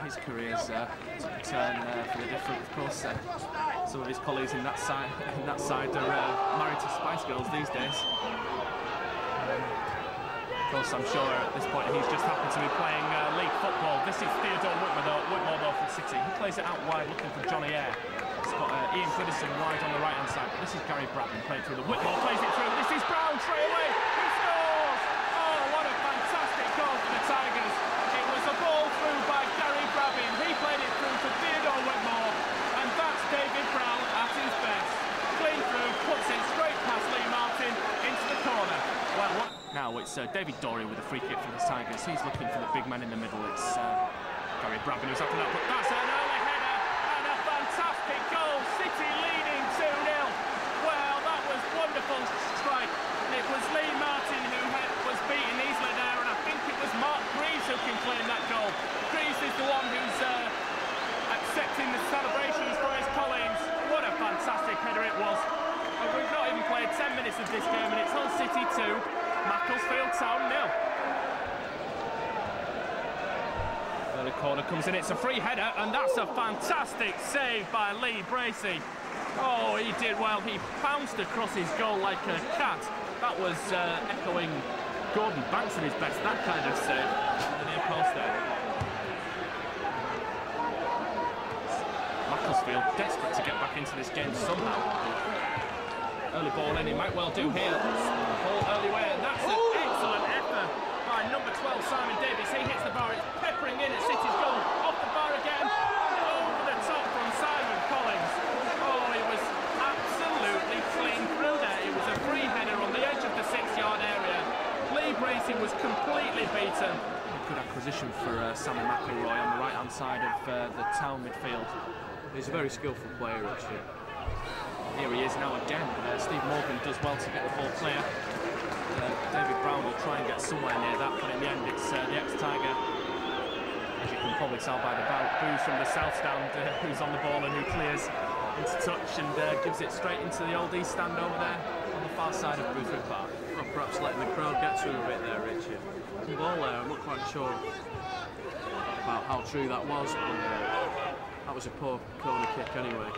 his career's took a turn for the different. Of course, some of his colleagues in that side are married to Spice Girls these days. Of course, I'm sure at this point he's just happened to be playing league football. This is Theodore Whitmore though from City. He plays it out wide looking for Johnny Eyre. He's got Ian Goodison wide on the right-hand side, but this is Gary Bradman playing through the Whitmore, plays it through. This is Brown straight away. He scores! Oh, what a fantastic goal for the Tigers. It was a ball through by Gary Bradman. He played it through to Theodore Whitmore, and that's David Brown at his best. Clean through, puts it straight past Lee Martin into the corner. Well, now it's David Dorey with a free kick for the Tigers. He's looking for the big man in the middle. It's Gary Bradman who's after that, but that's an early header and a fantastic goal. City leading 2-0. Well, that was wonderful strike. It was Lee Martin who was beating Easley there, and I think it was Mark Greaves who can claim that goal. Greaves is the one who's accepting the celebrations for his colleagues. What a fantastic header it was. And we've not even played 10 minutes of this game, and it's Hull City 2, Macclesfield Town 0. Early corner comes in, it's a free header, and that's a fantastic save by Lee Bracey. Oh, he did well. He pounced across his goal like a cat. That was echoing Gordon Banks at his best, that kind of save on the near post there. Macclesfield desperate to get back into this game somehow. Early ball in, he might well do here. Ball early way, and that's an excellent effort by number 12, Simon Davies. He hits the bar, it's peppering in at City's goal. Off the bar again, over the top from Simon Collins. Oh, he was absolutely clean through there. It was a free header on the edge of the 6-yard area. Lee Bracey was completely beaten. Good acquisition for Sammy McElroy on the right-hand side of the Town midfield. He's a very skillful player, actually. Here he is now again. Steve Morgan does well to get the ball clear. David Brown will try and get somewhere near that, but in the end it's the ex-Tiger, as you can probably tell by the boos from the south stand, who's on the ball and who clears into touch and gives it straight into the old east stand over there on the far side of Boothroyd Park. Well, perhaps letting the crowd get to him a bit there, Richard. The ball there, I'm not quite sure about how true that was, but that was a poor corner kick anyway.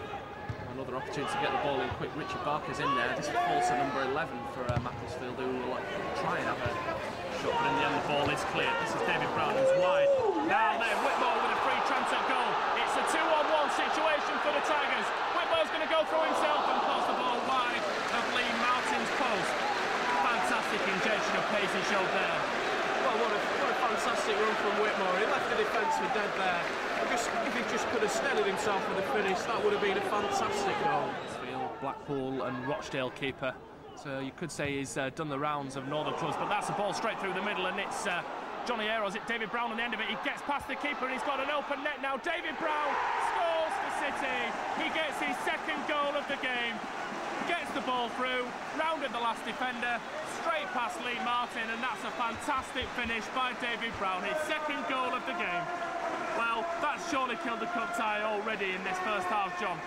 Another opportunity to get the ball in quick. Richard Barker's in there. This falls to number 11 for Macclesfield, who will try and have a shot, but in the end the ball is cleared. This is David Brown who's wide. Now then, Whitmore with a free chance at goal. It's a 2-on-1 situation for the Tigers. Whitmore's going to go through himself and pass the ball wide of Lee Martin's post. Fantastic injection of pace he showed there. Well, what a fantastic run from Whitmore. He left the defence for dead there. If he just could have steadied himself for the finish, that would have been a fantastic goal. Blackpool and Rochdale keeper. So you could say he's done the rounds of Northern clubs, but that's a ball straight through the middle, and it's Johnny Eyre, is it David Brown on the end of it. He gets past the keeper and he's got an open net now. David Brown scores for City. He gets his second goal of the game. Gets the ball through, rounded the last defender, straight past Lee Martin, and that's a fantastic finish by David Brown, his second goal of the game. Well, that's surely killed the cup tie already in this first half, John.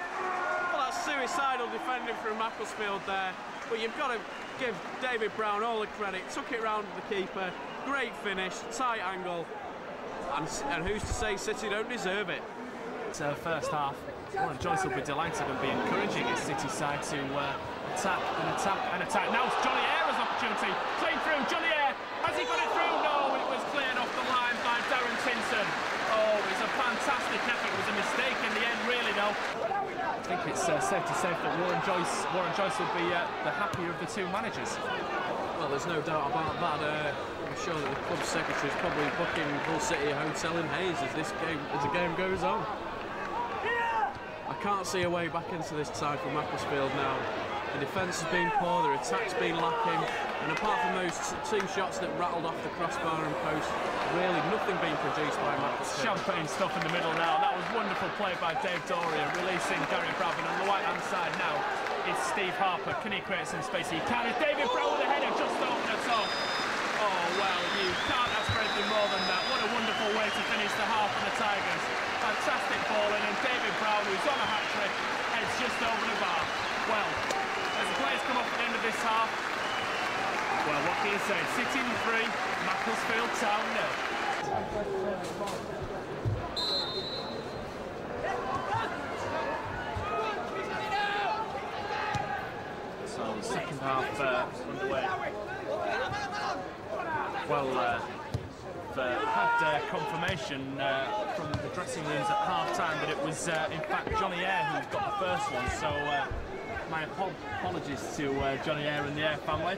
Well, that's suicidal defending from Macclesfield there, but you've got to give David Brown all the credit. Took it round the keeper, great finish, tight angle, and who's to say City don't deserve it? It's first half. Warren Joyce will be delighted and be encouraging his City side to attack and attack and attack. Now it's Johnny Eyre's opportunity. Clean through, Johnny Eyre. Has he got it through? No, it was cleared off the line by Darren Tinson. Oh, it's a fantastic effort. It was a mistake in the end, really, though. I think it's safe to say that Warren Joyce will be the happier of the two managers. Well, there's no doubt about that. I'm sure that the club secretary is probably booking Hull City a hotel in Hayes as the game goes on. I can't see a way back into this side for Macclesfield now. The defence has been poor, their attack's been lacking, and apart from those two shots that rattled off the crossbar and post, really nothing being produced by Macclesfield. Champagne stuff in the middle now. That was wonderful play by Dave Doria, releasing Gary Bradman. On the right hand side now is Steve Harper. Can he create some space? He can. It's David Brown with a header just over the top. Oh well, you can't ask for anything more than that. What a wonderful way to finish the half for the Tigers. Fantastic ball in, and David Brown, who's on a hat-trick, heads just over the bar. Well, as the players come off at the end of this half, well, what can you say? City 3, Macclesfield Town 0. confirmation from the dressing rooms at half-time that it was, in fact, Johnny Eyre who got the first one. So my apologies to Johnny Eyre and the Eyre family.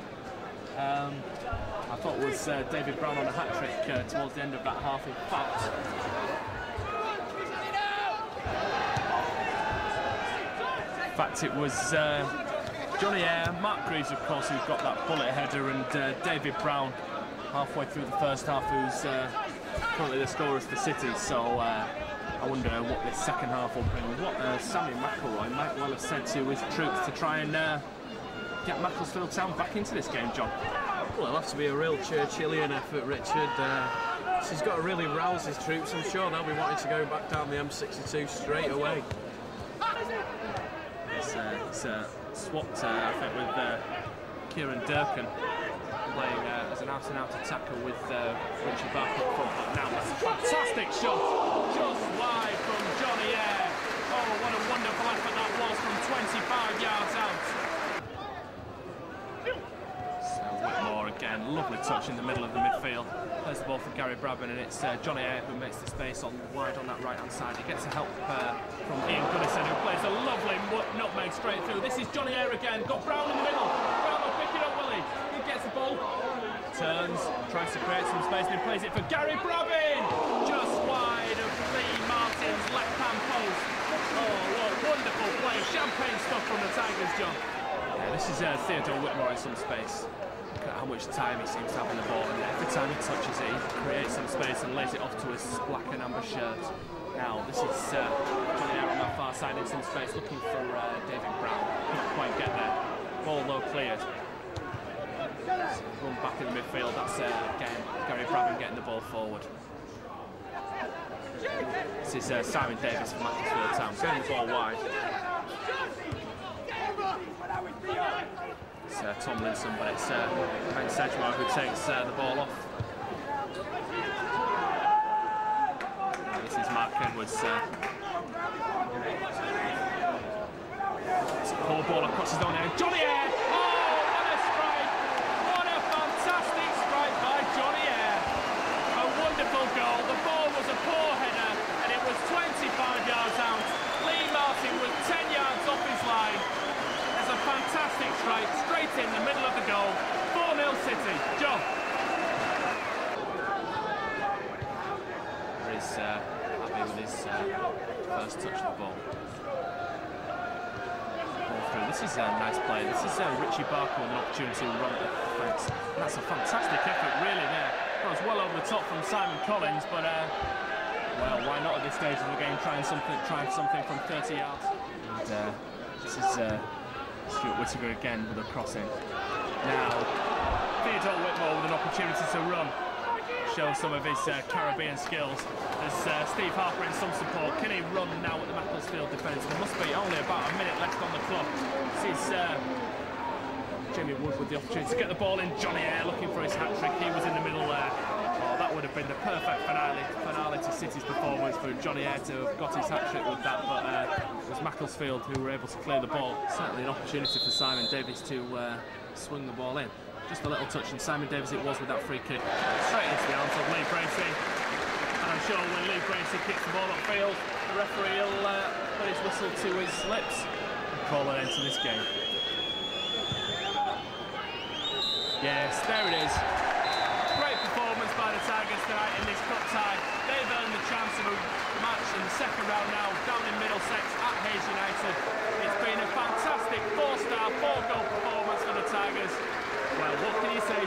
I thought it was David Brown on a hat-trick towards the end of that half, in fact. In fact, it was Johnny Eyre, Mark Greaves, of course, who got that bullet header, and David Brown, halfway through the first half, who's currently the scorer for City. So I wonder what this second half will bring. What Sammy McElroy might well have said to his troops to try and get Macclesfield Town back into this game, John. Well, it'll have to be a real Churchillian effort, Richard. He's got to really rouse his troops. I'm sure they'll be wanting to go back down the M62 straight away. It's swapped, I think, with Kieran Durkin playing as an out-and-out attacker with Richie Barker up front. But now that's a fantastic shot, just wide from Johnny Eyre. Oh, what a wonderful effort that was from 25 yards out. Whitmore again, lovely touch in the middle of the midfield. Plays the ball for Gary Brabham, and it's Johnny Eyre who makes the space on wide on that right-hand side. He gets a help from Ian Goodison, who plays a lovely nutmeg straight through. This is Johnny Eyre again, got Brown in the middle. Brown will pick it up, will he? He gets the ball, turns, tries to create some space, and he plays it for Gary Brabham, just wide of Lee Martin's left-hand post. Oh, what wonderful play, champagne stuff from the Tigers, John. Yeah, this is Theodore Whitmore in some space. Look at how much time he seems to have in the ball, and every time he touches it, he creates some space and lays it off to his black and amber shirt. Now, this is Johnny Eyre on that far side in some space, looking for David Brown. Couldn't quite get there. Ball low cleared. Run back in the midfield. That's again Gary Brabham getting the ball forward. This is Simon Davis from Macclesfield Town, getting the ball wide. It's Tomlinson, but it's Ben Sedgmore who takes the ball off. This is Mark Edwards. It's a poor ball across his own area. Johnny Eyre! Oh, what a strike! What a fantastic strike by Johnny Eyre! A wonderful goal. The ball was a poor header, and it was 25 yards out. Lee Martin was 10 yards off his line. A fantastic strike, straight in the middle of the goal. 4-0 City. John. There is Abbey with his first touch of the ball. Ball through. This is a nice play. This is Richie Barker with an opportunity to run at the defence. That's a fantastic effort, really, there. That was well over the top from Simon Collins, but well, why not at this stage of the game trying something from 30 yards? And this is Stuart Whittaker again with a crossing. Now, Theodore Whitmore with an opportunity to run. Show some of his Caribbean skills. There's Steve Harper in some support. Can he run now at the Macclesfield defence? There must be only about a minute left on the clock. This is Jamie Wood with the opportunity to get the ball in. Johnny Eyre looking for his hat-trick. He was in the middle there. Oh, that would have been the perfect finale to City's performance for Johnny Eyre to have got his hat-trick with that, but it was Macclesfield who were able to clear the ball. Certainly an opportunity for Simon Davis to swing the ball in. Just a little touch, and Simon Davis it was with that free kick. Straight into the arms of Lee Bracey. And I'm sure when Lee Bracey kicks the ball upfield, the referee will put his whistle to his lips and call an end to this game. Yes, there it is. Great performance by the Tigers tonight in this cup tie. They've earned the chance of a match in the second round now, down in Middlesex at Hayes United. It's been a fantastic 4-star, 4-goal performance for the Tigers. Well, what can you say,